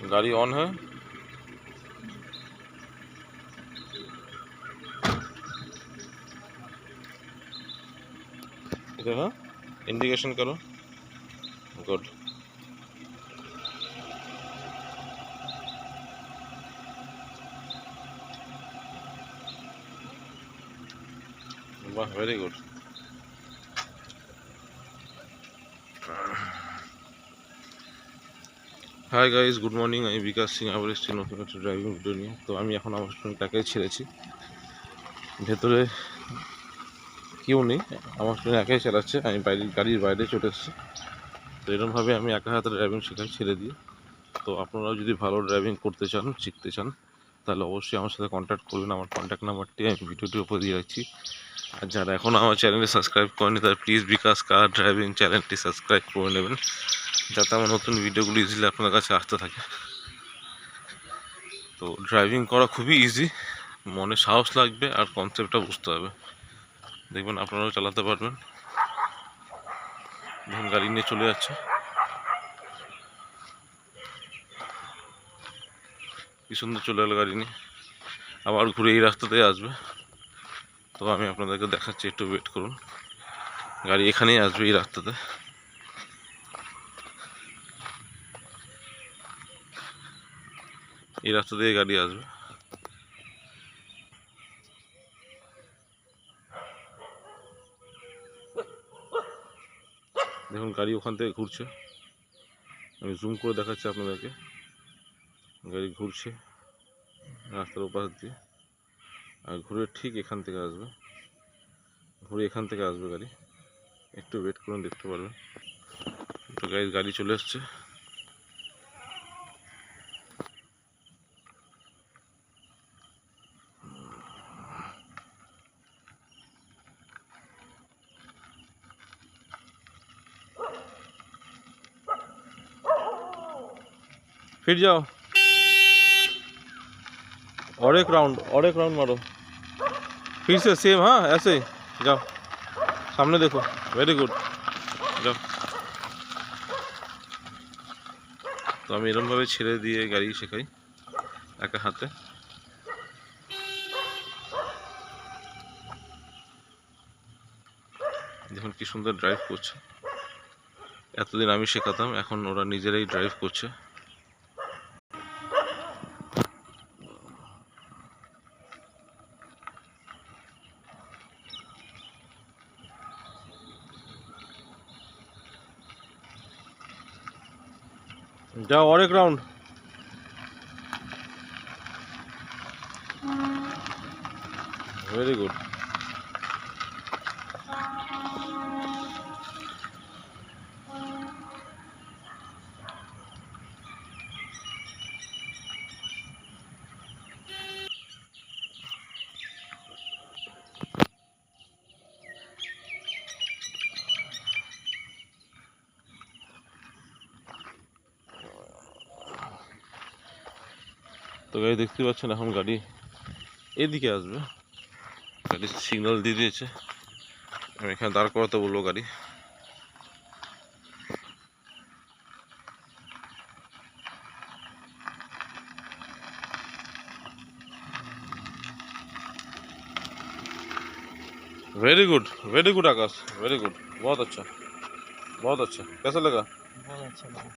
गाड़ी ऑन है। देखो इंडिकेशन करो। गुड। वाह, very good. Hi guys, good morning. আমি বিকাশ সিং আবার এসেছি নতুন একটা ড্রাইভিং ভিডিও নিয়ে। তো আমি এখন আমার স্টুডেন্টটাকে ছেড়েছি, ভেতরে কেউ নেই, আমার স্টুডেন্ট একাই চালাচ্ছে, আমি গাড়ির বাইরে চলে এসেছি। তো এরকমভাবে আমি একা হাতে ড্রাইভিং শেখাই ছেড়ে দিয়ে। তো আপনারাও যদি ভালো ড্রাইভিং করতে চান, শিখতে চান, তাহলে অবশ্যই আমার সাথে কন্ট্যাক্ট করবেন। আমার কন্ট্যাক্ট নাম্বারটি আমি ভিডিওটির উপর দিয়ে রাখছি। আর যারা এখনও আমার চ্যানেলে সাবস্ক্রাইব করেনি তারা প্লিজ বিকাশ কার ড্রাইভিং চ্যানেলটি সাবস্ক্রাইব করে নেবেন, যাতে আমার নতুন ভিডিওগুলো ইজিলি আপনার কাছে আসতে থাকে। তো ড্রাইভিং করা খুবই ইজি, মনে সাহস লাগবে আর কনসেপ্টটা বুঝতে হবে, দেখবেন আপনারাও চালাতে পারবেন। যখন গাড়ি নিয়ে চলে যাচ্ছে, কি সুন্দর চলে গেল গাড়ি নিয়ে, আবার ঘুরে এই রাস্তাতেই আসবে। তো আমি আপনাদেরকে দেখাচ্ছি, একটু ওয়েট করুন। গাড়ি এখানেই আসবে, এই রাস্তাতে। এই রাস্তা দিয়ে গাড়ি আসবে। দেখুন গাড়ি ওখান থেকে ঘুরছে, আমি জুম করে দেখাচ্ছি আপনাদেরকে। গাড়ি ঘুরছে রাস্তার ওপাশ দিয়ে, আর ঘুরে ঠিক এখান থেকে আসবে, গাড়ি। একটু ওয়েট করুন, দেখতে পারবেন। তো গাড়ি চলে এসছে। फिर जाओ, और एक राउंड मारो, फिर से सेम। हाँ ऐसे ही जाओ, सामने देखो। वेरी गुड, যাও। তো আমি এরকমভাবে ছেড়ে দিয়ে গাড়ি শেখাই একা হাতে। দেখুন কি সুন্দর ড্রাইভ করছে। এতদিন আমি শেখাতাম, এখন ওরা নিজেরাই ড্রাইভ করছে। যাও, और एक राउंड। Very good. তো গাড়ি দেখতে পাচ্ছেন, এখন গাড়ি এদিকে আসবে। গাড়ি সিগন্যাল দিয়ে দিয়েছে, আমি এখানে দাঁড় করাতে বলবো গাড়ি। वेरी गुड आकाश, वेरी गुड, बहुत अच्छा, बहुत अच्छा। कैसा लगा? बहुत अच्छा लगा।